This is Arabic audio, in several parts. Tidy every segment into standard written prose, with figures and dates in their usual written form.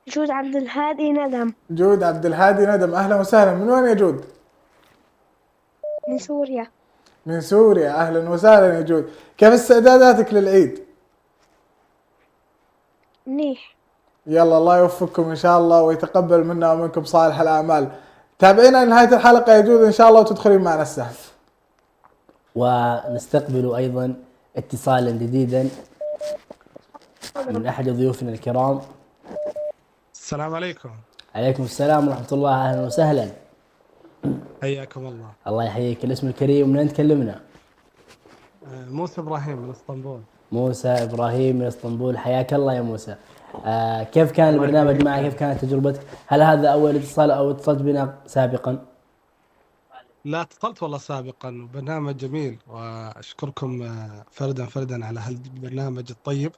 جود عبد الهادي ندم. جود عبد الهادي ندم، أهلا وسهلا. من وين يا جود؟ من سوريا. من سوريا، أهلا وسهلا يا جود. كيف استعداداتك للعيد؟ منيح. يلا الله يوفقكم إن شاء الله ويتقبل منا ومنكم صالح الأعمال. تابعينا لنهاية الحلقة يا جود إن شاء الله وتدخلين معنا السهم. ونستقبل أيضا اتصالا جديدا من أحد ضيوفنا الكرام. السلام عليكم. عليكم السلام ورحمة الله، أهلا وسهلا. حياكم الله. الله يحييك. الاسم الكريم، من أين تكلمنا؟ موسى إبراهيم من اسطنبول. موسى إبراهيم من اسطنبول، حياك الله يا موسى. كيف كان البرنامج معك؟ كيف كانت تجربتك؟ هل هذا أول اتصال أو اتصلت بنا سابقا؟ لا اتصلت والله سابقا، برنامج جميل وأشكركم فردا فردا على هالبرنامج الطيب.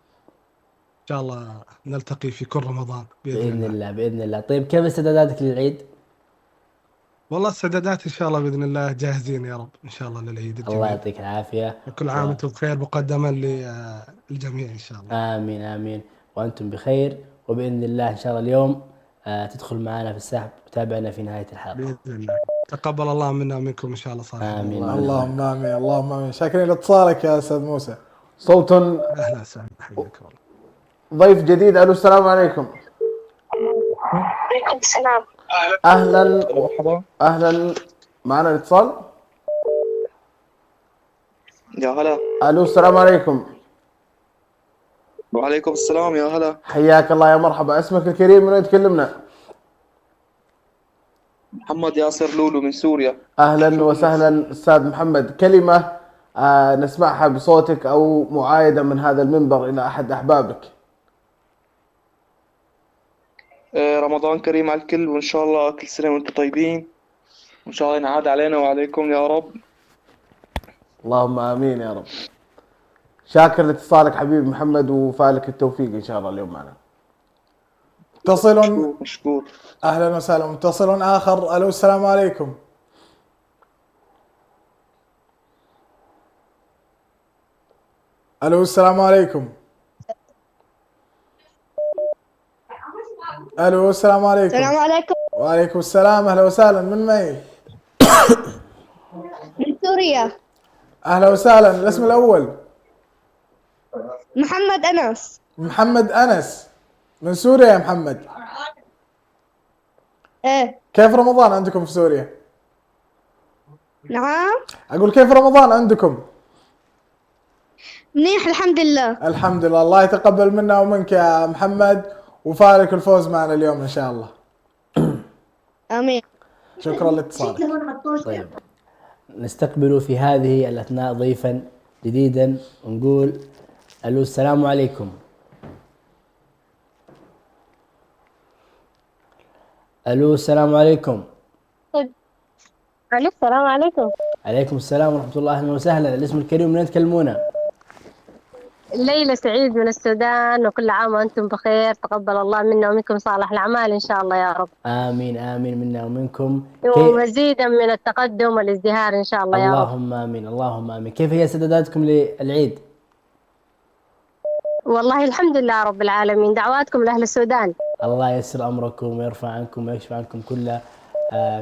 إن شاء الله نلتقي في كل رمضان بإذن الله. بإذن الله. طيب كيف استعداداتك للعيد؟ والله السدادات إن شاء الله بإذن الله جاهزين يا رب إن شاء الله للعيد الجميل. الله يعطيك العافية وكل عام وأنتم بخير مقدما للجميع إن شاء الله. آمين آمين وأنتم بخير، وبإذن الله إن شاء الله اليوم تدخل معنا في السحب وتابعنا في نهاية الحلقة بإذن الله. تقبل الله منا ومنكم إن شاء الله صالح. آمين. اللهم آمين اللهم آمين. شاكرين لاتصالك يا أستاذ موسى. صوت أهلا وسهلا، حياك الله. ضيف جديد. ألو السلام عليكم. عليكم السلام. أهلا مرحبا. أهلا، معنا الاتصال. يا هلا. ألو السلام عليكم. وعليكم السلام، يا هلا. حياك الله يا مرحبا. اسمك الكريم، من وين تكلمنا؟ محمد ياسر لولو من سوريا. أهلا وسهلا أستاذ محمد. كلمة نسمعها بصوتك أو معايدة من هذا المنبر إلى أحد أحبابك. رمضان كريم على الكل، وإن شاء الله كل سنة وأنتم طيبين، وإن شاء الله ينعاد علينا وعليكم يا رب. اللهم آمين يا رب. شاكر لاتصالك حبيبي محمد، وفالك التوفيق إن شاء الله اليوم معنا. متصل. مشكور. أهلا وسهلا. متصل آخر. ألو السلام عليكم. ألو السلام عليكم. ألو السلام عليكم. السلام عليكم. وعليكم السلام، أهلا وسهلا. من معي؟ من سوريا. أهلا وسهلا. الاسم الأول؟ محمد أنس. محمد أنس من سوريا يا محمد. إيه. كيف رمضان عندكم في سوريا؟ نعم. أقول كيف رمضان عندكم؟ منيح الحمد لله. الحمد لله. الله يتقبل منا ومنك يا محمد، وفارق الفوز معنا اليوم إن شاء الله. آمين. شكرا لاتصالك. طيب نستقبل في هذه الأثناء ضيفا جديدا ونقول ألو السلام عليكم. ألو السلام عليكم. طيب. السلام عليكم. عليكم السلام ورحمة الله، أهلا وسهلا. الاسم الكريم، من أين تكلمونا؟ ليلى سعيد من السودان، وكل عام وأنتم بخير. تقبل الله منا ومنكم صالح الأعمال إن شاء الله يا رب. آمين آمين منا ومنكم. ومزيدا من التقدم والازدهار إن شاء الله يا رب. اللهم آمين اللهم آمين. كيف هي استعداداتكم للعيد؟ والله الحمد لله رب العالمين، دعواتكم لأهل السودان. الله ييسر أمركم ويرفع عنكم ويكشف عنكم كل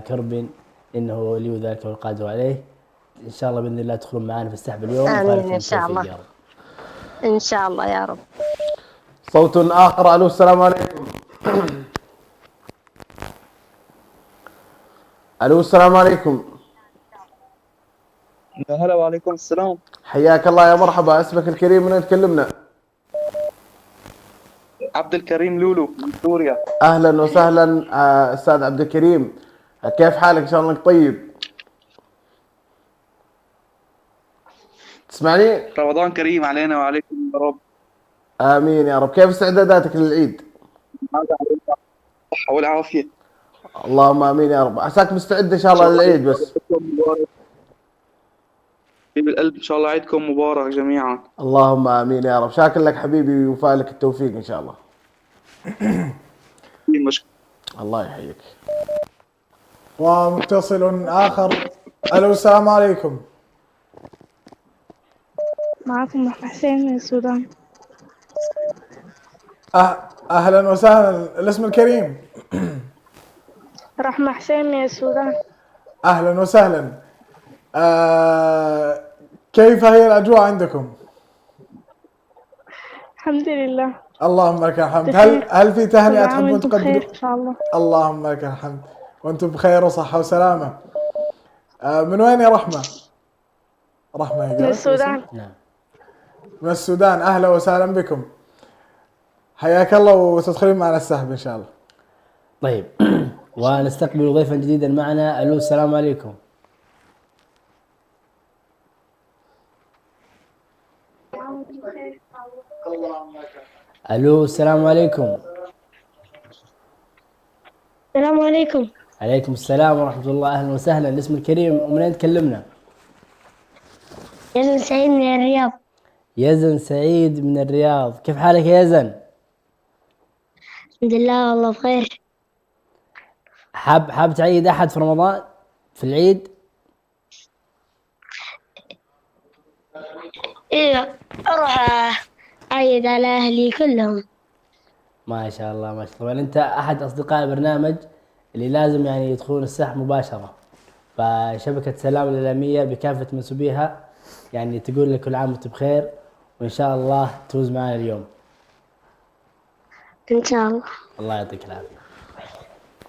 كرب، إنه ولي ذلك والقادر عليه. إن شاء الله بإذن الله تدخلون معنا في السحب اليوم. آمين إن شاء الله. إن شاء الله يا رب. صوت آخر. ألو السلام عليكم. ألو السلام عليكم. يا هلا وعليكم السلام. حياك الله يا مرحبا. اسمك الكريم، من وين تكلمنا؟ عبد الكريم لولو من سوريا. أهلا وسهلا أستاذ عبد الكريم. كيف حالك؟ إن شاء الله إنك طيب. تسمعني؟ رمضان كريم علينا وعليكم يا رب. آمين يا رب. كيف استعداداتك للعيد؟ الصحة والعافية. اللهم آمين يا رب. عساك مستعد إن شاء الله للعيد بس. بالقلب إن شاء الله عيدكم مبارك جميعا. اللهم آمين يا رب. شاكر لك حبيبي وفالك التوفيق إن شاء الله. الله يحييك. ومتصل آخر. ألو السلام عليكم. معكم حسين من السودان. أهلا وسهلا. الاسم الكريم؟ رحمة حسين من السودان. أهلا وسهلا. كيف هي الأجواء عندكم؟ الحمد لله. اللهم لك الحمد. بخير. هل في كل تهنئة عام تحبون وانتم بخير تقدموا؟ إن شاء الله. اللهم لك الحمد وأنتم بخير وصحة وسلامة. من وين يا رحمة؟ رحمة يا من قالت السودان. نعم. من السودان. أهلا وسهلا بكم. حياك الله وتدخلين معنا السحب إن شاء الله. طيب ونستقبل ضيفا جديدا معنا. الو السلام عليكم. الو السلام عليكم. السلام عليكم. عليكم السلام ورحمة الله. أهلا وسهلا. الاسم الكريم ومن أين تكلمنا؟ يزن سعيد من الرياض. يزن سعيد من الرياض. كيف حالك يا يزن؟ الحمد لله والله بخير. حاب تعيد أحد في رمضان في العيد؟ ايوه اروح اعيد على اهلي كلهم. ما شاء الله ما شاء الله. طبعا أنت أحد أصدقاء البرنامج اللي لازم يعني يدخلون الساحة مباشرة، فشبكة سلام الإعلامية بكافة منسوبيها يعني تقول لك كل عام وأنت بخير، وإن شاء الله تفوز معنا اليوم. ان شاء الله. الله يعطيك العافية.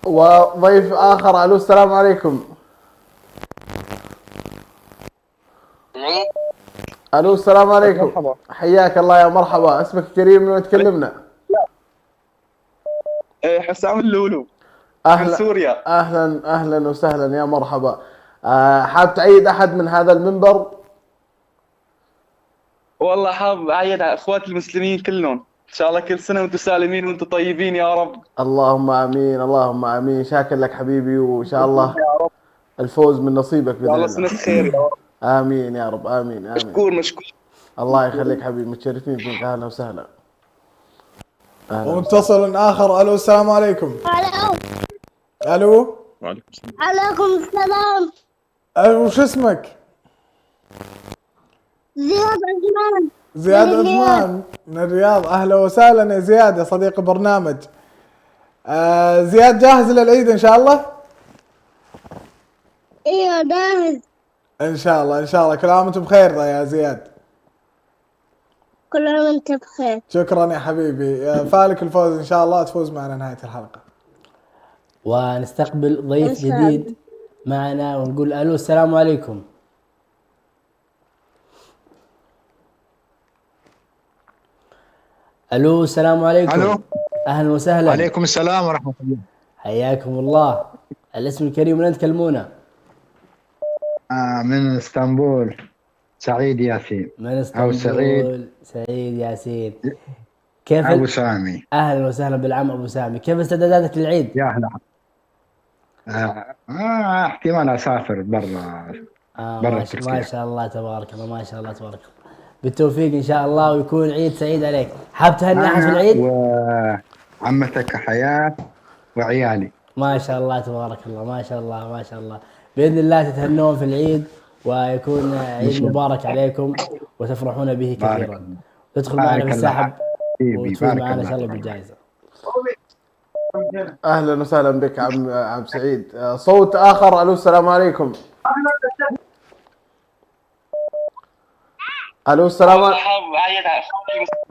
وضيف آخر. ألو السلام عليكم. ألو السلام عليكم. مرحبا. حياك الله يا مرحبا. اسمك كريم من وين تكلمنا؟ حسام اللولو من أهلا سوريا. أهلا وسهلا يا مرحبا. حاب تعيد أحد من هذا المنبر؟ والله حاب أعيد على إخواتي المسلمين كلهم، إن شاء الله كل سنة وأنتم سالمين وأنتم طيبين يا رب. اللهم آمين اللهم آمين. شاكر لك حبيبي، وإن شاء الله الفوز من نصيبك إن بإذن شاء الله الله. سنة خير يا رب. آمين يا رب. آمين. مشكور. الله يخليك حبيبي، متشرفين فيك. أهلا وسهلا. ومتصل آخر. ألو السلام عليكم. ألو. عليكم السلام. وش اسمك؟ زياد عثمان. زياد من الرياض. عثمان من الرياض. أهلا وسهلا يا زياد يا صديق البرنامج. زياد جاهز للعيد إن شاء الله؟ ايوه جاهز. إن شاء الله إن شاء الله. كل عام وأنت بخير يا زياد. كل عام وانت بخير. شكرا يا حبيبي. فالك الفوز إن شاء الله، تفوز معنا نهاية الحلقة. ونستقبل ضيف إن شاء الله. جديد معنا ونقول الو السلام عليكم. الو السلام عليكم. الو. اهلا وسهلا. وعليكم السلام ورحمة الله. حياكم الله. الاسم الكريم من أين تكلمونا؟ من اسطنبول سعيد ياسين. من أو اسطنبول. سعيد. سعيد ياسين. كيف أبو سامي. اهلا وسهلا بالعم ابو سامي. كيف استعداداتك للعيد؟ يا أهلا. احتمال أسافر برا. برا ما تركيا. شاء الله تبارك الله. ما شاء الله تبارك الله. بالتوفيق ان شاء الله، ويكون عيد سعيد عليك. حاب تهني احد في العيد؟ وعمتك حياة وعيالي. ما شاء الله تبارك الله. ما شاء الله ما شاء الله. باذن الله تتهنون في العيد ويكون عيد مبارك عليكم وتفرحون به كثيرا. تدخل معنا في السحب وتفوز معنا ان شاء الله بالجائزه. أهلا وسهلا بك عم سعيد. صوت آخر. ألو السلام عليكم. ألو السلام عليكم.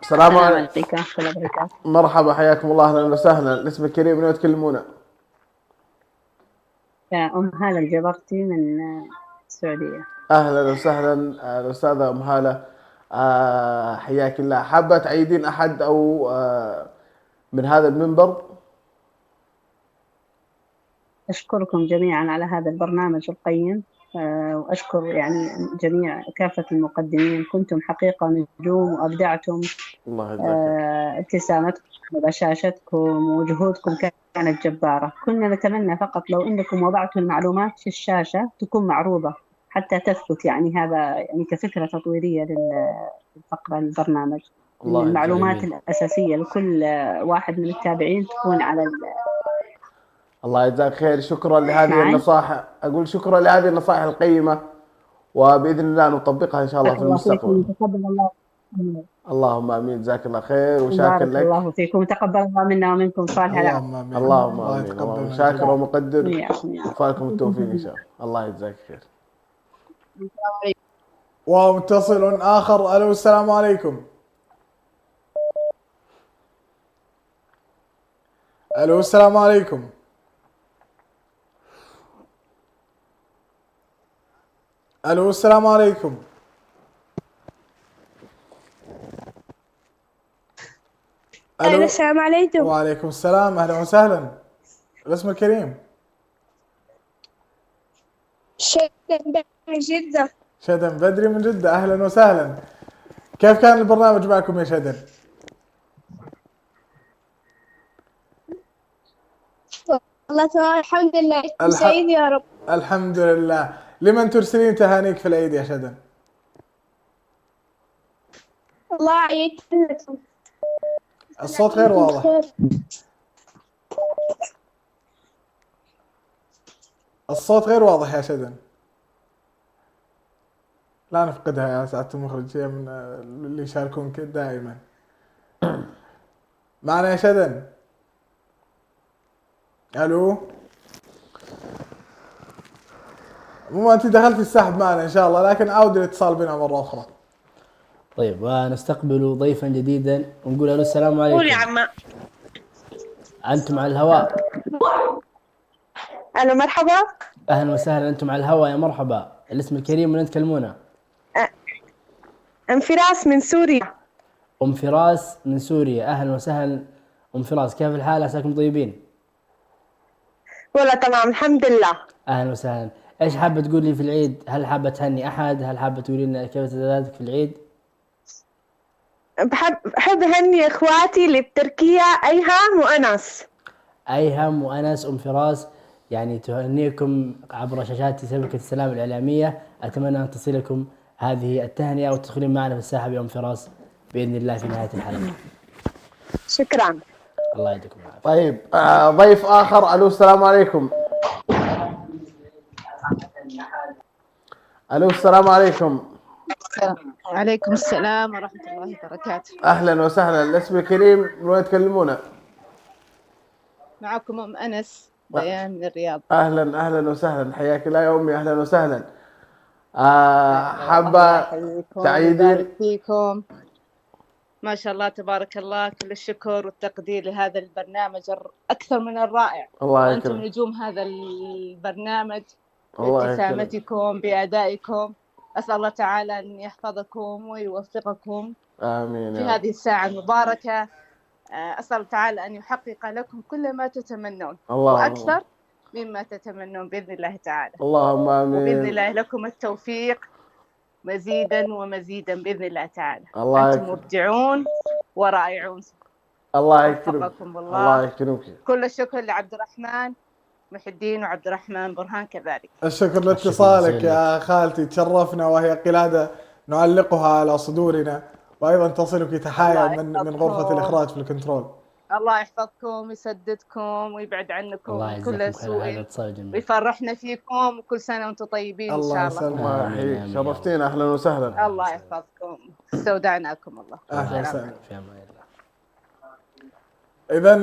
السلام عليكم. مرحبا حياكم الله. أهلا وسهلا. الاسم الكريم من وين تكلمونا؟ أم هالة الجبرتي من السعودية. أهلا وسهلا الأستاذة أم هالة. حياك الله. حابة تعيدين أحد أو من هذا المنبر؟ أشكركم جميعا على هذا البرنامج القيم، وأشكر يعني جميع كافة المقدمين. كنتم حقيقة نجوم وأبدعتم. الله يجزاك. ابتسامتكم وبشاشتكم وجهودكم كانت جبارة. كنا نتمنى فقط لو أنكم وضعتوا المعلومات في الشاشة تكون معروضة حتى تثبت، يعني هذا يعني كفكرة تطويرية للفقرة البرنامج. المعلومات الأساسية لكل واحد من التابعين تكون على الله يجزاك خير. شكرا لهذه النصائح. أقول شكرا لهذه النصائح القيمة، وبإذن الله نطبقها إن شاء الله في المستقبل. اللهم امين، جزاك الله خير وشاكر بارك لك. الله فيكم، تقبل الله منا ومنكم صالح الأعمال. اللهم امين. اللهم الله امين، يتقبل اللهم منك. شاكر ومقدر، وإياكم يا رب. وفالكم التوفيق ان شاء الله. الله يجزاك خير. ومتصل آخر. ألو السلام عليكم. ألو السلام عليكم. ألو السلام عليكم. ألو السلام عليكم. وعليكم السلام، أهلا وسهلا. الاسم الكريم؟ شدة من جدة. شدن بدري من جدة، أهلا وسهلا. كيف كان البرنامج معكم يا شدن؟ والله تمام الحمد لله. سعيد يا رب. الحمد لله. لمن ترسلين تهانيك في العيد يا شدن؟ الله عيد لكم. الصوت غير واضح. الصوت غير واضح يا شدن. لا نفقدها يا سعادة المخرج، هي من اللي يشاركون دائما معنا يا شدن. الو، مو انت دخلت السحب معنا ان شاء الله، لكن عود الاتصال بنا مرة اخرى. طيب، ونستقبل ضيفا جديدا ونقول الو السلام عليكم. قول يا عمّا. انتم على الهواء. الو مرحبا. اهلا وسهلا، انتم على الهواء، يا مرحبا. الاسم الكريم من تكلمونا؟ ام فراس من سوريا. ام فراس من سوريا، اهلا وسهلا ام فراس، كيف الحال؟ عساكم طيبين؟ والله تمام الحمد لله. اهلا وسهلا. ايش حابه تقولي في العيد؟ هل حابه تهني احد؟ هل حابه تقولي لنا كيف استعداداتك في العيد؟ بحب اهني اخواتي اللي بتركيا، ايهم وانس. ايهم وانس. ام فراس يعني تهنيكم عبر شاشات شبكه السلام الاعلاميه، اتمنى ان تصلكم هذه التهنئه وتدخلين معنا في الساحه يا ام فراس باذن الله في نهايه الحلقه. شكرا. الله يديكم العافيه. طيب، ضيف اخر. الو السلام عليكم. الو السلام عليكم. وعليكم السلام ورحمة الله وبركاته. اهلا وسهلا. الاسم الكريم من وين تكلمونا؟ معكم أم أنس بيان من الرياض. اهلا اهلا وسهلا، حياك الله يا امي، اهلا وسهلا. حابه تعيدين؟ فيكم ما شاء الله تبارك الله، كل الشكر والتقدير لهذا البرنامج أكثر من الرائع. الله وأنتم يكرمك. نجوم هذا البرنامج الله يكرمك. بابتسامتكم بأدائكم. أسأل الله تعالى أن يحفظكم ويوفقكم امين في يا رب. هذه الساعة المباركة. أسأل الله تعالى أن يحقق لكم كل ما تتمنون وأكثر مما تتمنون بإذن الله تعالى. اللهم امين. وبإذن الله لكم التوفيق مزيدا ومزيدا بإذن الله تعالى. الله أنتم مبدعون ورائعون. الله يكرمك. وفقكم الله. الله يكرمك. كل الشكر لعبد الرحمن محي الدين وعبد الرحمن برهان كذلك. الشكر لاتصالك يا خالتي، تشرفنا وهي قلادة نعلقها على صدورنا، وأيضا تصلك تحايا من غرفة الإخراج في الكنترول. الله يحفظكم ويسددكم ويبعد عنكم كل سوء ويفرحنا فيكم، وكل سنة وانتم طيبين إن شاء الله. الله يحييك، شرفتينا، أهلا وسهلا. الله يحفظكم، استودعناكم الله. أهلا وسهلا. إذا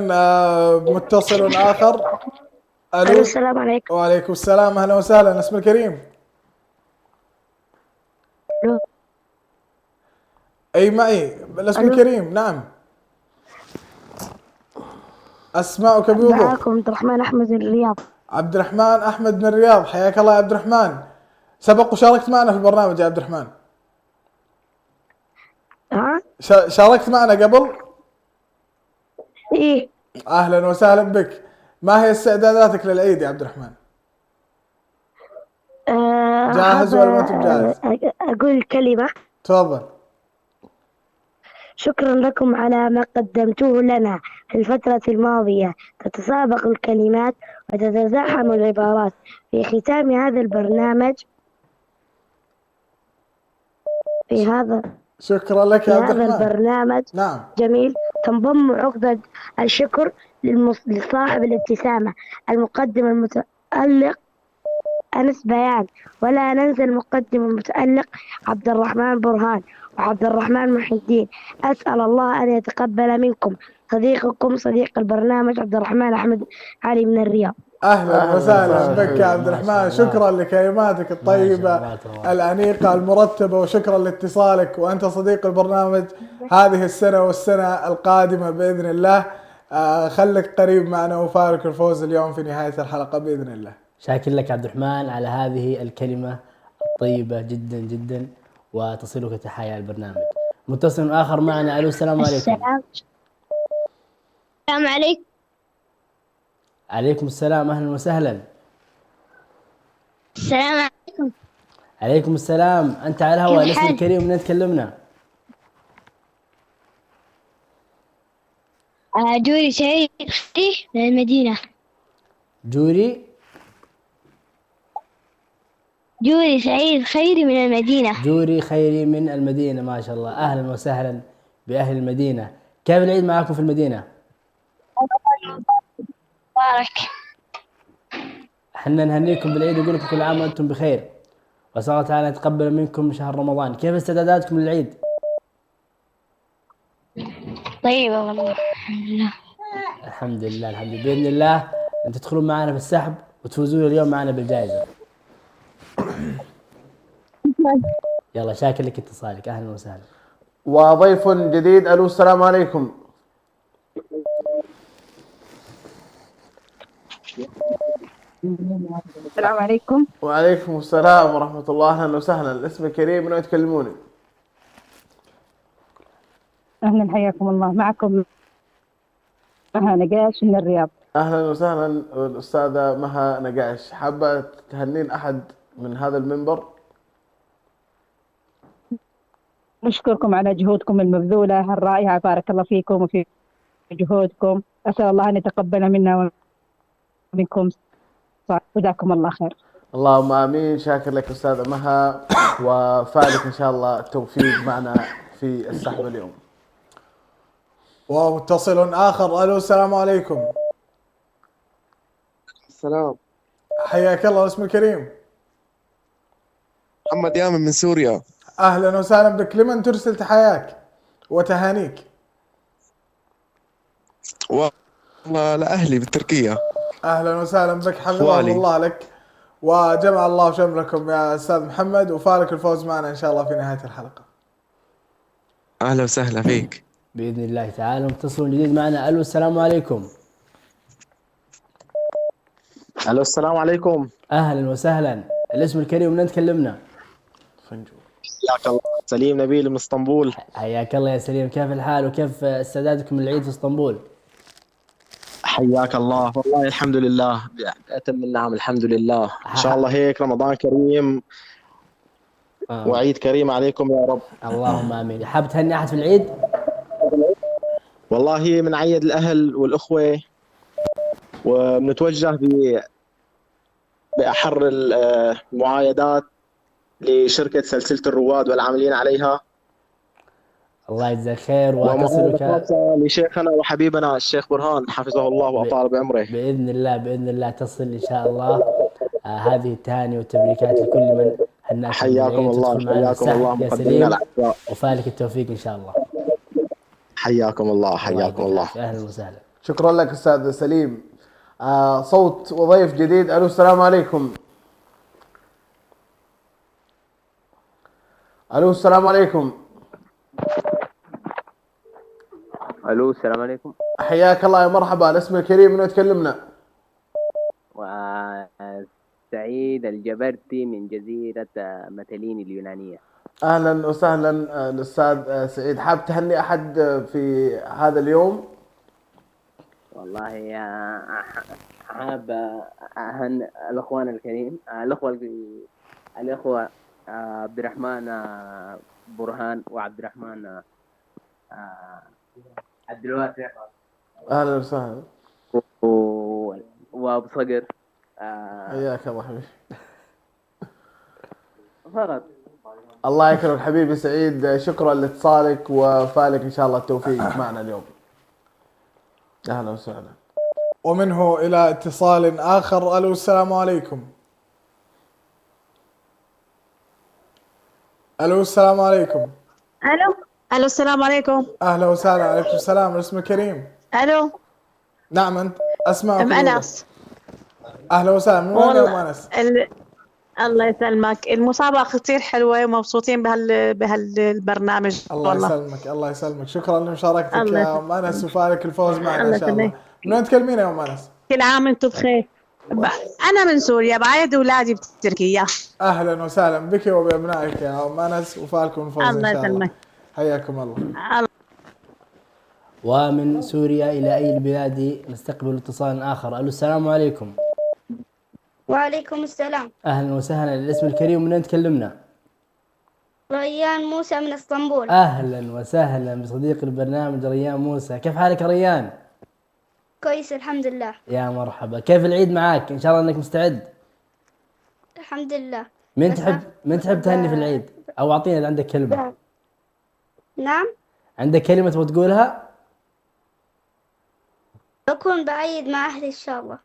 متصل آخر. الو السلام عليكم. وعليكم السلام، اهلا وسهلا. اسم الكريم؟ الو. اي معي الاسم الكريم. نعم اسمعك بوضوح. معكم عبد الرحمن احمد من الرياض. عبد الرحمن احمد من الرياض، حياك الله يا عبد الرحمن. سبق وشاركت معنا في البرنامج يا عبد الرحمن؟ ها؟ شاركت معنا قبل؟ ايه. اهلا وسهلا بك. ما هي استعداداتك للعيد يا عبد الرحمن؟ جاهز ولا ما انت جاهز؟ اقول كلمة. تفضل. شكرا لكم على ما قدمتوه لنا في الفترة الماضية. تتسابق الكلمات وتتزاحم العبارات في ختام هذا البرنامج. في هذا شكرا لك يا عبد الرحمن. هذا البرنامج نعم جميل تنضم عقدة الشكر لصاحب الابتسامة، المقدم المتألق أنس بيان، ولا ننسى المقدم المتألق عبد الرحمن برهان وعبد الرحمن محي الدين. أسأل الله أن يتقبل منكم صديقكم صديق البرنامج عبد الرحمن أحمد علي من الرياض. أهلا وسهلا بك يا عبد الرحمن، شكرا لكلماتك الطيبة الأنيقة المرتبة، وشكرا لاتصالك، وأنت صديق البرنامج هذه السنة والسنة القادمة بإذن الله. خلك قريب معنا وفارق الفوز اليوم في نهاية الحلقة بإذن الله. شاكر لك عبد الرحمن على هذه الكلمة الطيبة جدا جدا، وتصلك تحايا البرنامج. متصل آخر معنا. ألو السلام عليكم. السلام عليكم. عليكم السلام، أهلا وسهلا. السلام عليكم. عليكم السلام. أنت على الهواء، الاسم الكريم من تكلمنا؟ جوري سعيد خيري من المدينة. جوري سعيد خيري من المدينة. جوري خيري من المدينة، ما شاء الله. أهلا وسهلا بأهل المدينة. كيف العيد معكم في المدينة؟ مبارك. حنا نهنيكم بالعيد ونقول لكم كل عام وأنتم بخير، وأسأل الله تعالى يتقبل منكم شهر رمضان. كيف استعداداتكم للعيد؟ طيبة والله الحمد لله. الحمد لله الحمد لله. بإذن الله أن تدخلون معنا في السحب وتفوزون اليوم معنا بالجائزة. يلا شاكر لك اتصالك، أهلا وسهلا. وضيف جديد. ألو السلام عليكم. السلام عليكم. وعليكم السلام ورحمة الله، أهلا وسهلا. الاسم الكريم، من وين تكلموني؟ أهلا حياكم الله، معكم مها نقاش من الرياض. أهلا وسهلا الأستاذة مها نقاش، حابة تهنين أحد من هذا المنبر؟ نشكركم على جهودكم المبذولة الرائعة، بارك الله فيكم وفي جهودكم. أسأل الله أن يتقبل منا ومنكم، جزاكم الله خير. اللهم آمين. شاكر لك أستاذة مها، وفالك إن شاء الله التوفيق معنا في السحب اليوم. ومتصل آخر. ألو السلام عليكم. السلام. حياك الله، اسم الكريم؟ محمد يامن من سوريا. أهلا وسهلا بك. لمن ترسل تحياك وتهانيك؟ والله لأهلي بتركيا. أهلا وسهلا بك، حفظه الله لك، وجمع الله شملكم يا أستاذ محمد، وفارق الفوز معنا إن شاء الله في نهاية الحلقة. أهلا وسهلا فيك بإذن الله تعالى. متصل جديد معنا. ألو السلام عليكم. ألو السلام عليكم. أهلا وسهلا. الاسم الكريم من تكلمنا؟ حياك الله. سليم نبيل من اسطنبول. حياك الله يا سليم، كيف الحال وكيف استعدادكم للعيد في اسطنبول؟ حياك الله. والله الحمد لله بأتم النعم، الحمد لله. إن شاء الله هيك رمضان كريم وعيد كريم عليكم يا رب. اللهم آمين. حاب تهني أحد في العيد؟ والله بنعيد الأهل والأخوة، وبنتوجه بأحر المعايدات لشركة سلسلة الرواد والعاملين عليها. الله يجزاك خير وتصلك لشيخنا وحبيبنا الشيخ برهان حفظه الله وأطال بعمره. بإذن الله بإذن الله تصل إن شاء الله. هذه التهاني والتبريكات لكل من هناك. حياكم الله. حياكم الله يا سليم، وفالك التوفيق إن شاء الله. حياكم الله. حياكم الله. أهلا وسهلا. شكرا لك أستاذ سليم. صوت وضيف جديد. ألو السلام عليكم. ألو السلام عليكم. الو السلام عليكم. حياك الله يا مرحبا. الاسم الكريم من تكلمنا؟ سعيد الجبرتي من جزيرة متلين اليونانية. اهلا وسهلا الاستاذ سعيد، حاب تهني احد في هذا اليوم؟ والله حاب اهن الاخوان الكريم، الاخوة عبد الرحمن برهان وعبد الرحمن عبد الواسع. اهلا وسهلا. وابو صقر. حياك الله حبيبي. فقط. الله يكرمك حبيبي سعيد، شكرا لاتصالك وفالك ان شاء الله التوفيق معنا اليوم. اهلا وسهلا. ومنه الى اتصال اخر. الو السلام عليكم. الو السلام عليكم. الو السلام عليكم. اهلا وسهلا. عليكم السلام. الاسم كريم. الو نعم انت اسمع. ام انس. اهلا وسهلا. من وين يا ام انس؟ الله يسلمك. المسابقة كثير حلوة ومبسوطين بهالبرنامج. الله والله يسلمك. الله يسلمك. شكرا لمشاركتك الله يا ام انس وفالك الفوز معنا الله ان شاء الله. يسلمك. من وين تكلمين يا ام انس؟ كل عام وانتم بخير. أنا من سوريا بعيد أولادي بتركيا. اهلا وسهلا بك وبابنائك يا ام انس وفالكم الفوز ان الله شاء الله. يسلمك. حياكم الله. ومن سوريا إلى أي البلاد نستقبل اتصال آخر. ألو السلام عليكم. وعليكم السلام. أهلا وسهلا. الاسم الكريم من أين تكلمنا؟ ريان موسى من اسطنبول. أهلا وسهلا بصديق البرنامج ريان موسى. كيف حالك يا ريان؟ كويس الحمد لله. يا مرحبا. كيف العيد معاك؟ إن شاء الله أنك مستعد. الحمد لله. من تحب تهني في العيد؟ أو أعطينا إذا عندك كلمة. نعم. عندك كلمة تبغى تقولها؟ بكون بعيد مع أهلي إن شاء الله.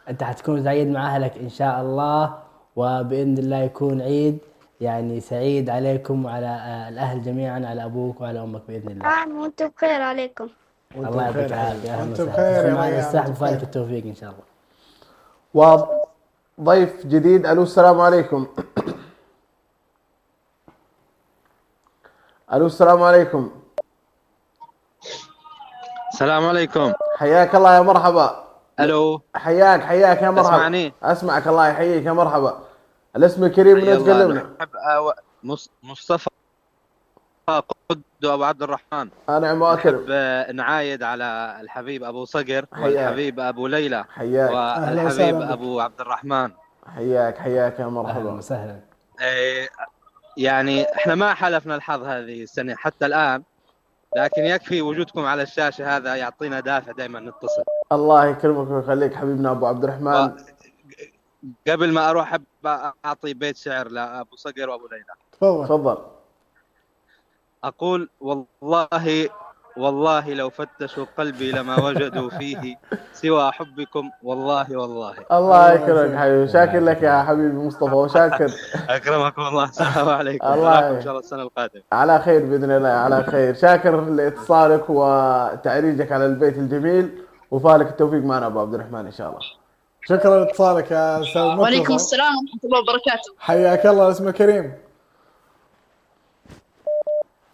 أنت حتكون سعيد مع أهلك إن شاء الله، وبإذن الله يكون عيد يعني سعيد عليكم وعلى الأهل جميعا، على أبوك وعلى أمك بإذن الله. عام وأنتم بخير عليكم. الله يعطيك العافية. أهلا وأنتم وسهلا. بخير يا معنا ريان. الساحل وفالك التوفيق إن شاء الله. وضيف جديد. الو السلام عليكم. الو السلام عليكم. السلام عليكم. حياك الله يا مرحبا. الو. حياك يا مرحبا. تسمعني؟ اسمعك. الله يحييك يا مرحبا. الاسم الكريم من تكلمنا؟ مصطفى قدو ابو عبد الرحمن. نعم واكرم. نحب نعايد على الحبيب ابو صقر حياك. والحبيب ابو ليلى حياك. والحبيب ابو عبد الرحمن. حياك يا مرحبا. أهلا وسهلا. يعني احنا ما حالفنا الحظ هذه السنة حتى الآن، لكن يكفي وجودكم على الشاشة هذا يعطينا دافع دائما نتصل. الله يكرمك ويخليك حبيبنا ابو عبد الرحمن. قبل ما اروح احب اعطي بيت شعر لابو صقر وابو ليلى. تفضل. اقول والله لو فتشوا قلبي لما وجدوا فيه سوى حبكم والله. الله يكرمك حبيبي. شاكر لك يا حبيبي مصطفى وشاكر. اكرمكم الله. السلام عليكم. الله ان شاء الله السنه القادمه على خير باذن الله. على خير. شاكر لاتصالك وتعريجك على البيت الجميل وفالك التوفيق معنا ابو عبد الرحمن ان شاء الله. شكرا لاتصالك يا استاذ مطلق. وعليكم السلام ورحمة الله وبركاته. حياك الله. اسمك كريم.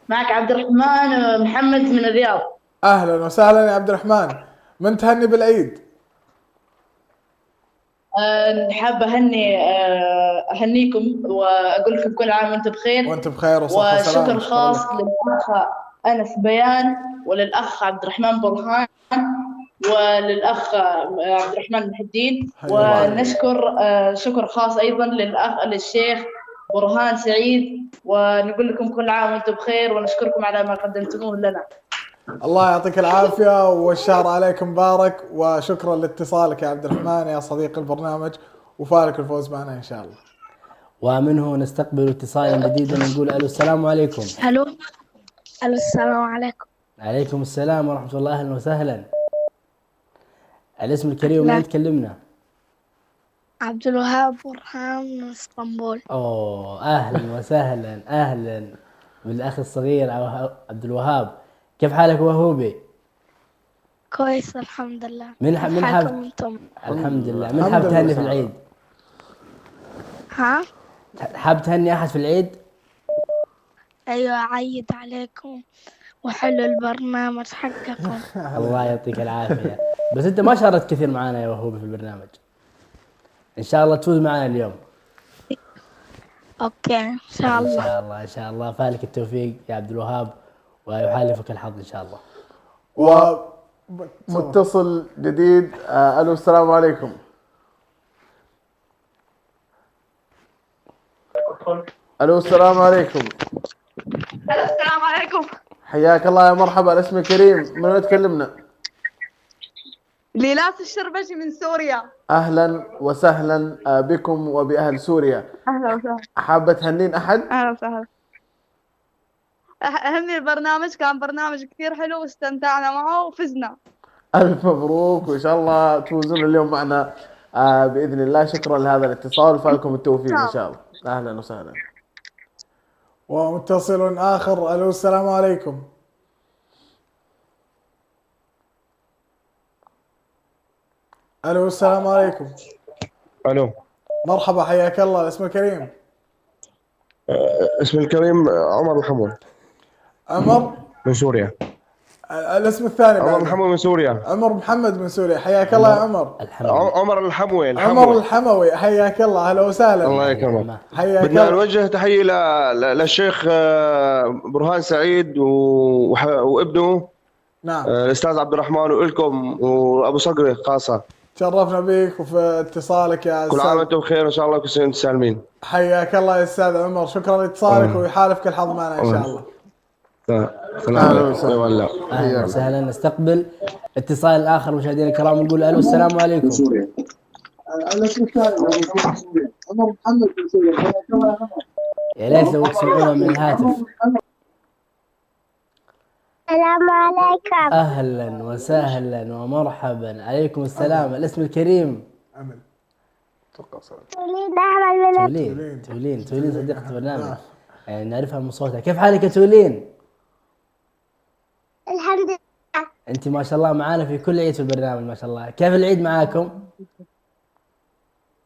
معك عبد الرحمن محمد من الرياض. اهلا وسهلا يا عبد الرحمن. من تهني بالعيد؟ حابة أهنيكم وأقول لكم كل عام وأنتم بخير. وأنتم بخير وصحة وسلامة. وشكر خاص للأخ أنس بيان وللأخ عبد الرحمن برهان وللأخ عبد الرحمن محي الدين. ونشكر شكر خاص أيضا للشيخ برهان سعيد، ونقول لكم كل عام وأنتم بخير ونشكركم على ما قدمتموه لنا. الله يعطيك العافية والشهر عليكم مبارك، وشكرا لاتصالك يا عبد الرحمن يا صديق البرنامج وفالك الفوز معنا إن شاء الله. ومنه نستقبل اتصالا جديدا نقول الو السلام عليكم. الو السلام عليكم. عليكم السلام ورحمة الله. أهلا وسهلا. الاسم الكريم من تكلمنا؟ عبد الوهاب برهان من اسطنبول. أوه أهلا وسهلا. أهلا بالأخ الصغير عبد الوهاب. كيف حالك وهوبي؟ كويس الحمد لله. من حاب الحمد لله. من حاب تهني في العيد؟ ها؟ حاب تهني أحد في العيد؟ أيوة عيد عليكم وحلو البرنامج حقكم. الله يعطيك العافية. بس أنت ما شاركت كثير معنا يا وهوبي في البرنامج. إن شاء الله تفوز معنا اليوم. أوكي إن شاء الله. إن شاء الله إن شاء الله. فالك التوفيق يا عبد الوهاب ويحالفك الحظ إن شاء الله. ومتصل جديد. الو السلام عليكم. الو السلام عليكم. السلام عليكم. حياك الله يا مرحبا. الاسم كريم. من وين تكلمنا؟ ليلاس الشربجي من سوريا. اهلا وسهلا بكم وباهل سوريا. اهلا وسهلا. حابه تهنين احد؟ اهلا وسهلا. أهمني البرنامج، كان برنامج كثير حلو واستمتعنا معه وفزنا. الف مبروك وان شاء الله تفوزون اليوم معنا باذن الله. شكرا لهذا الاتصال، فالكم التوفيق ان شاء الله. اهلا وسهلا. ومتصل آخر. ألو السلام عليكم. ألو السلام عليكم. الو مرحبا حياك الله. اسمك كريم؟ اسمي الكريم عمر الحموي عمر من سوريا. الاسم الثاني عمر بعد. الحموي من سوريا. عمر محمد من سوريا. حياك الله يا عمر. عمر الحموي. عمر الحموي حياك الله. اهلا وسهلا. الله يكرمك. حياك بدنا الله. نوجه تحية للشيخ برهان سعيد وابنه نعم. الاستاذ عبد الرحمن والكم وابو صقري خاصة. تشرفنا بك وفي اتصالك يا كل استاذ. عام وانتم بخير وان شاء الله كل سنة وانتم سالمين. حياك الله يا استاذ عمر. شكرا لاتصالك ويحالفك الحظ معنا ان شاء الله. اهلا وسهلا. اهلا وسهلا. نستقبل اتصال الاخر مشاهدينا الكرام ونقول الو السلام عليكم. عمر محمد من سوريا. يا ليت لو تسمعونا من الهاتف. السلام عليكم. اهلا وسهلا ومرحبا. عليكم السلام. الاسم الكريم؟ امل. تولين احمد من تولين صديقة البرنامج. يعني نعرفها من صوتها. كيف حالك يا تولين؟ الحمد لله. انت ما شاء الله معانا في كل عيد في البرنامج ما شاء الله. كيف العيد معاكم؟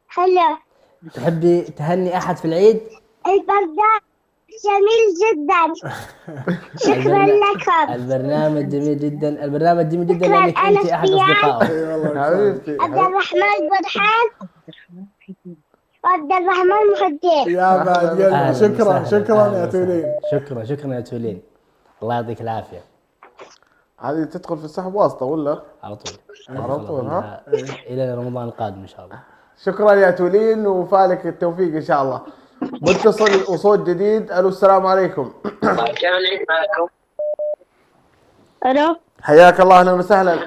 حلو. تحبي تهني احد في العيد؟ البرنامج جميل جدا. شكرا لكم. البرنامج جميل جدا. البرنامج جميل جدا لانك انت احد اصدقائه. عبد الرحمن برهان وعبد الرحمن محدين. يا بعد قلبي. شكرا يا تولين. شكرا يا تولين. الله يعطيك العافيه. هذه تدخل في السحب واسطة ولا؟ على طول. على طول ها؟ الى رمضان القادم ان شاء الله. شكرا يا تولين وفالك التوفيق ان شاء الله. متصل وصوت جديد. الو السلام عليكم. كيف العيد معكم؟ الو. حياك الله اهلا وسهلا.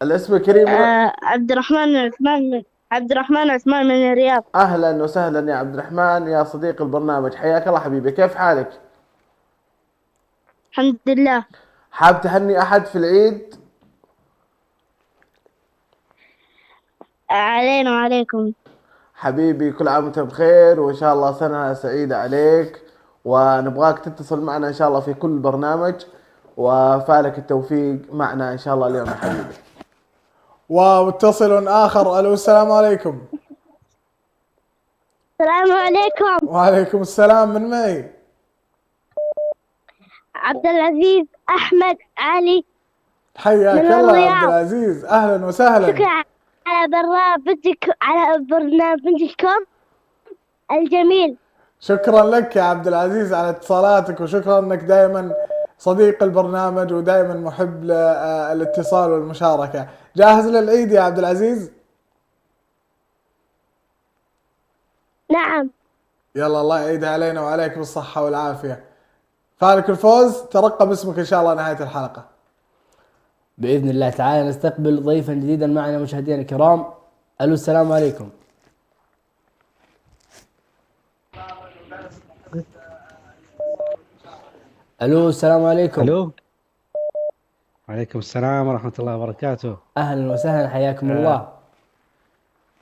الاسم الكريم؟ عبد الرحمن عثمان من الرياض. اهلا وسهلا يا عبد الرحمن يا صديق البرنامج. حياك الله حبيبي. كيف حالك؟ الحمد لله. حاب تهني احد في العيد؟ علينا وعليكم. حبيبي كل عام وانت بخير وان شاء الله سنة سعيدة عليك، ونبغاك تتصل معنا ان شاء الله في كل برنامج، وفالك التوفيق معنا ان شاء الله اليوم يا حبيبي. ومتصل آخر. ألو السلام عليكم. السلام عليكم. وعليكم السلام. من معي؟ عبد العزيز أحمد علي. حياك الله يا عبد العزيز. أهلا وسهلا. شكرا على برنامجكم الجميل. شكرا لك يا عبد العزيز على اتصالاتك، وشكرا انك دائما صديق البرنامج ودائما محب للاتصال والمشاركة. جاهز للعيد يا عبد العزيز؟ نعم. يلا الله يعيد علينا وعليك بالصحة والعافية. فالك الفوز. ترقب اسمك ان شاء الله نهاية الحلقة باذن الله تعالى. نستقبل ضيفا جديدا معنا مشاهدينا الكرام. الو السلام عليكم. الو السلام عليكم. الو. وعليكم السلام ورحمة الله وبركاته. اهلا وسهلا. حياكم الله.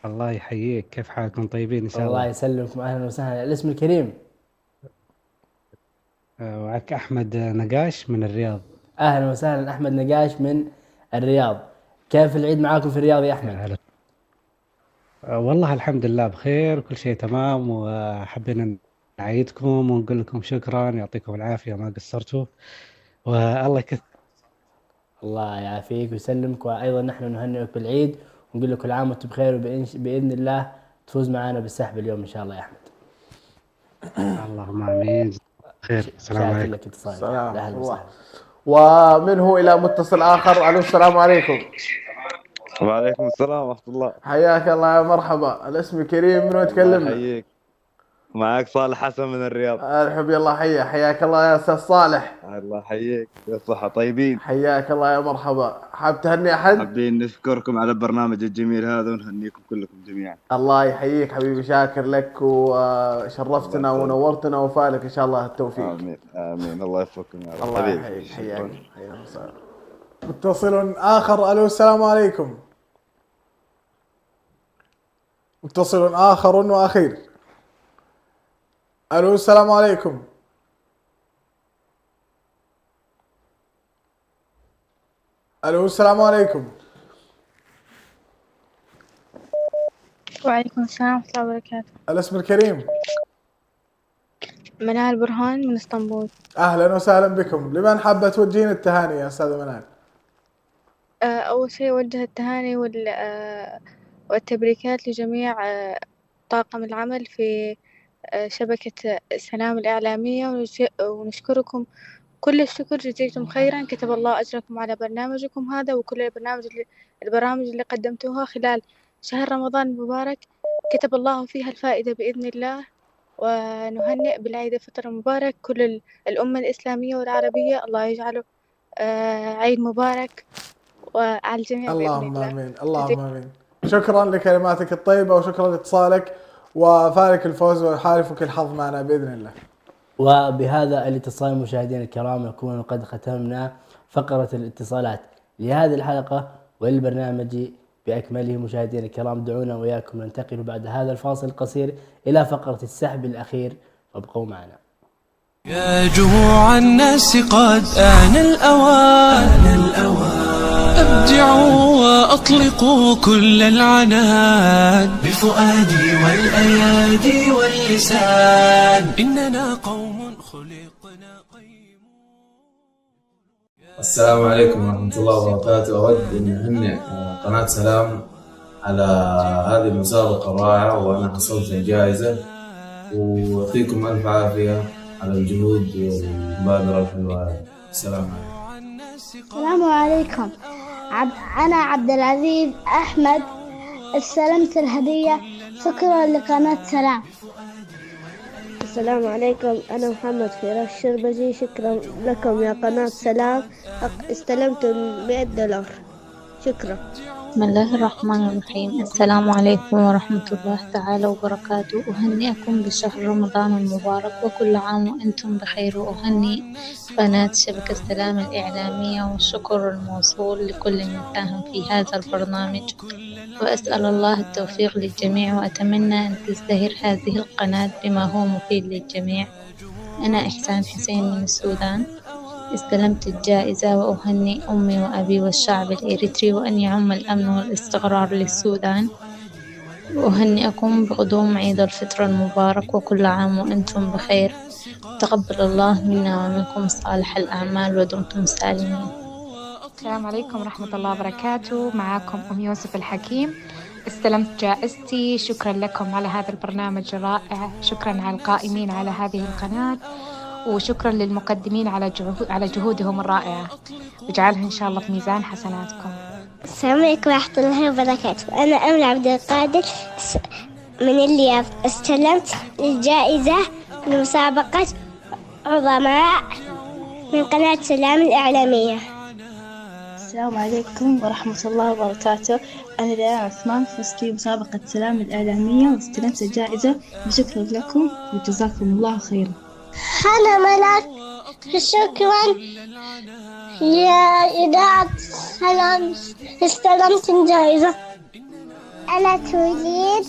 الله يحييك. كيف حالكم؟ طيبين ان شاء الله. الله يسلمكم. اهلا وسهلا. الاسم الكريم؟ معك احمد نقاش من الرياض. اهلا وسهلا احمد نقاش من الرياض. كيف العيد معاكم في الرياض يا احمد؟ والله الحمد لله بخير وكل شيء تمام، وحبينا نعيدكم ونقول لكم شكرا، يعطيكم العافية ما قصرتوا، والله يكثر. الله يعافيك ويسلمك. وايضا نحن نهنئك بالعيد ونقول لك كل عام وانتم بخير، وباذن الله تفوز معنا بالسحب اليوم ان شاء الله يا احمد. اللهم امين. خير. السلام عليكم. السلام. ومنه الى متصل اخر. الو السلام عليكم. وعليكم السلام ورحمة الله. حياك الله يا مرحبا. الاسم الكريم من وين تكلمنا؟ حييك. معك صالح حسن من الرياض. الحب يلا حياك الله يا استاذ صالح. الله يحييك. بالصحة طيبين. حياك الله يا مرحبا. حاب تهني احد؟ حابين نشكركم على البرنامج الجميل هذا ونهنيكم كلكم جميعا. الله يحييك حبيبي. شاكر لك وشرفتنا ونورتنا، وفالك ان شاء الله التوفيق. امين امين. الله يوفقكم يا رب. الله يحييك. حياك. متصل آخر. ألو السلام عليكم. متصل آخر وأخير. الو السلام عليكم. الو السلام عليكم. وعليكم السلام ورحمة الله وبركاته. الاسم الكريم؟ منال برهان من اسطنبول. اهلا وسهلا بكم. لمن حابة توجهين التهاني يا استاذة منال؟ أول شيء أوجه التهاني والتبريكات لجميع طاقم العمل في شبكة سلام الإعلامية، ونشكركم كل الشكر، جزيتم خيرا، كتب الله أجركم على برنامجكم هذا وكل البرامج اللي قدمتوها خلال شهر رمضان المبارك، كتب الله فيها الفائدة بإذن الله. ونهنئ بالعيد الفطر المبارك كل الأمة الإسلامية والعربية، الله يجعله عيد مبارك وعلى الجميع بإذن الله. اللهم آمين اللهم آمين. شكرا لكلماتك الطيبة وشكرا لاتصالك، وفالك الفوز وحالفك الحظ معنا بإذن الله. وبهذا الاتصال مشاهدينا الكرام نكون قد ختمنا فقرة الاتصالات لهذه الحلقة والبرنامج بأكمله. مشاهدينا الكرام دعونا وإياكم ننتقل بعد هذا الفاصل القصير إلى فقرة السحب الأخير، فابقوا معنا. يا جموع الناس قد آن الأوان أبدعوا وأطلقوا كل العنان بفؤادي والأيادي واللسان، إننا قوم خلقنا قيم. السلام عليكم ورحمة الله وبركاته. أود أن أهنئ قناة سلام على هذه المسابقة الرائعة، وأنا حصلت الجائزة، ويعطيكم ألف عافية على الجهود والمبادرة الحلوة. السلام عليكم. السلام عليكم. أنا عبد العزيز أحمد، استلمت الهدية، شكرا لقناة سلام. السلام عليكم، أنا محمد فراس الشربجي، شكرا لكم يا قناة سلام، استلمت $100. شكرا. بسم الله الرحمن الرحيم. السلام عليكم ورحمة الله تعالى وبركاته. أهنئكم بشهر رمضان المبارك وكل عام وأنتم بخير، وأهنئ قناة شبكة سلام الإعلامية، والشكر الموصول لكل من ساهم في هذا البرنامج، وأسأل الله التوفيق للجميع، وأتمنى أن تزدهر هذه القناة بما هو مفيد للجميع. أنا إحسان حسين من السودان، استلمت الجائزة، وأهنئ أمي وأبي والشعب الإريتري، وأن يعم الأمن والاستقرار للسودان. وأهنئكم بقدوم عيد الفطر المبارك، وكل عام وأنتم بخير. تقبل الله منا ومنكم صالح الأعمال، ودمتم سالمين. السلام عليكم ورحمة الله وبركاته. معكم أم يوسف الحكيم، استلمت جائزتي. شكرا لكم على هذا البرنامج الرائع، شكرا على القائمين على هذه القناة، وشكرا للمقدمين على جهودهم الرائعة، واجعلها إن شاء الله في ميزان حسناتكم. السلام عليكم ورحمة الله وبركاته. أنا أمل عبد القادر من الرياض، استلمت الجائزة لمسابقة عظماء من قناة سلام الإعلامية. السلام عليكم ورحمة الله وبركاته. أنا ريان عثمان، فزت في مسابقة سلام الإعلامية واستلمت الجائزة، وشكرا لكم وجزاكم الله خيرا. أنا ملاك، شكرا يا إذاعة سلام، استلمت الجائزة. أنا تريد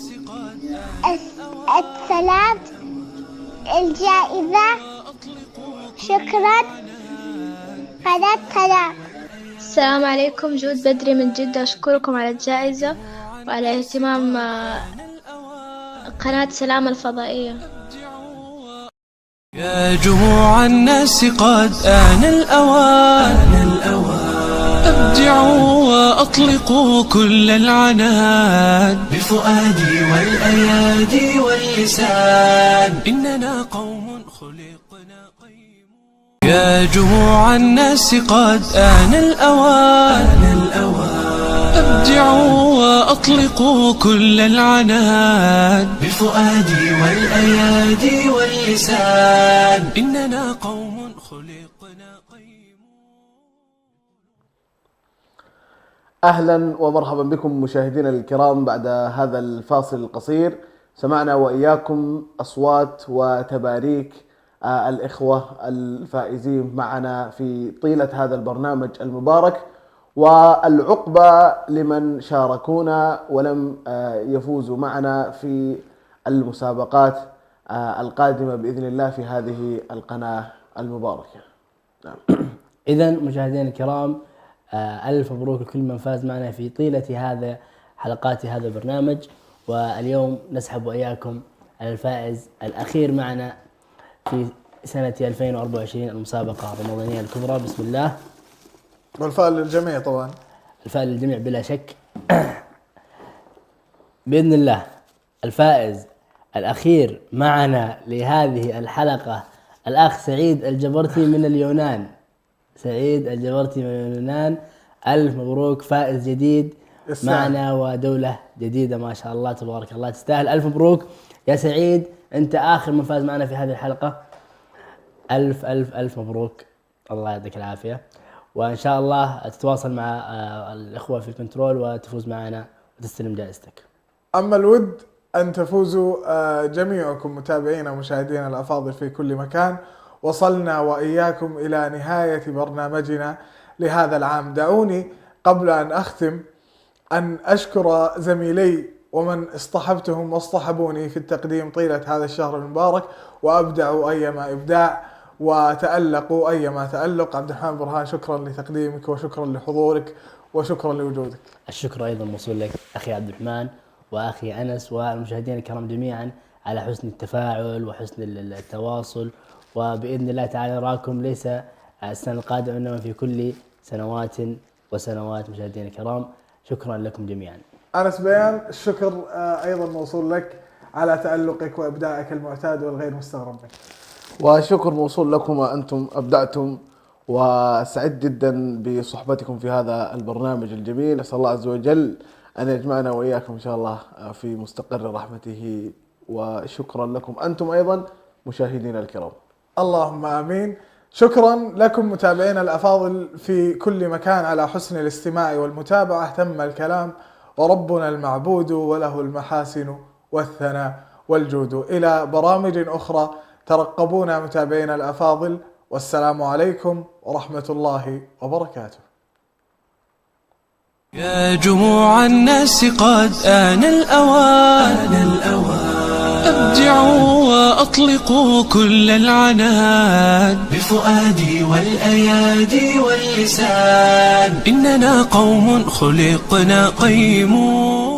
استلمت الجائزة، شكرا قناة سلام. السلام عليكم، جود بدري من جدة، أشكركم على الجائزة وعلى اهتمام قناة سلام الفضائية. يا جموع الناس قد آن الأوان أبدعوا وأطلقوا كل العنان بفؤادي والأيادي واللسان، إننا قوم خلقنا قيم. يا جموع الناس قد آن الأوان أبدعوا وأطلقوا كل العنان بفؤادي والأيادي واللسان، إننا قوم خلقنا قيم. أهلا ومرحبا بكم مشاهدينا الكرام. بعد هذا الفاصل القصير سمعنا وإياكم أصوات وتباريك الإخوة الفائزين معنا في طيلة هذا البرنامج المبارك، والعقبة لمن شاركونا ولم يفوزوا معنا في المسابقات القادمة بإذن الله في هذه القناة المباركة. نعم. إذا مشاهدينا الكرام، ألف مبروك لكل من فاز معنا في طيلة هذا حلقات هذا البرنامج. واليوم نسحب وإياكم على الفائز الأخير معنا في سنة 2024 المسابقة الرمضانية الكبرى. بسم الله. والفائز للجميع طبعا. الفائز للجميع بلا شك. بإذن الله الفائز الأخير معنا لهذه الحلقة الأخ سعيد الجبرتي من اليونان. سعيد الجبرتي من اليونان، ألف مبروك، فائز جديد معنا ودولة جديدة ما شاء الله تبارك الله، تستاهل. ألف مبروك يا سعيد، أنت آخر من فاز معنا في هذه الحلقة. ألف ألف ألف مبروك، الله يعطيك العافية، وإن شاء الله تتواصل مع الإخوة في الكنترول وتفوز معنا وتستلم جائزتك. أما الود أن تفوزوا جميعكم متابعينا ومشاهدينا الأفاضل في كل مكان. وصلنا وإياكم إلى نهاية برنامجنا لهذا العام. دعوني قبل أن أختم أن أشكر زميلي ومن اصطحبتهم واصطحبوني في التقديم طيلة هذا الشهر المبارك، وأبدعوا أيما إبداع وتألقوا أيما تألق. عبد الرحمن برهان، شكرا لتقديمك وشكرا لحضورك وشكرا لوجودك. الشكر أيضا موصول لك أخي عبد الرحمن وأخي أنس والمشاهدين الكرام جميعا على حسن التفاعل وحسن التواصل، وبإذن الله تعالى نراكم ليس السنة القادمة إنما في كل سنوات وسنوات. مشاهدين الكرام شكرا لكم جميعا. أنس بيان، الشكر أيضا موصول لك على تألقك وإبداعك المعتاد والغير مستغرب منك. وشكر موصول لكم، أنتم أبدعتم، وسعيد جدا بصحبتكم في هذا البرنامج الجميل. أسأل الله عز وجل أن يجمعنا وإياكم إن شاء الله في مستقر رحمته. وشكرا لكم أنتم أيضا مشاهدينا الكرام. اللهم آمين. شكرا لكم متابعينا الأفاضل في كل مكان على حسن الاستماع والمتابعة. تم الكلام وربنا المعبود وله المحاسن والثناء والجود. إلى برامج أخرى ترقبونا متابعينا الأفاضل، والسلام عليكم ورحمة الله وبركاته. يا جموع الناس قد آن الأوان، أبدعوا وأطلقوا كل العنان بفؤادي والأيادي واللسان. إننا قوم خلقنا قيمون.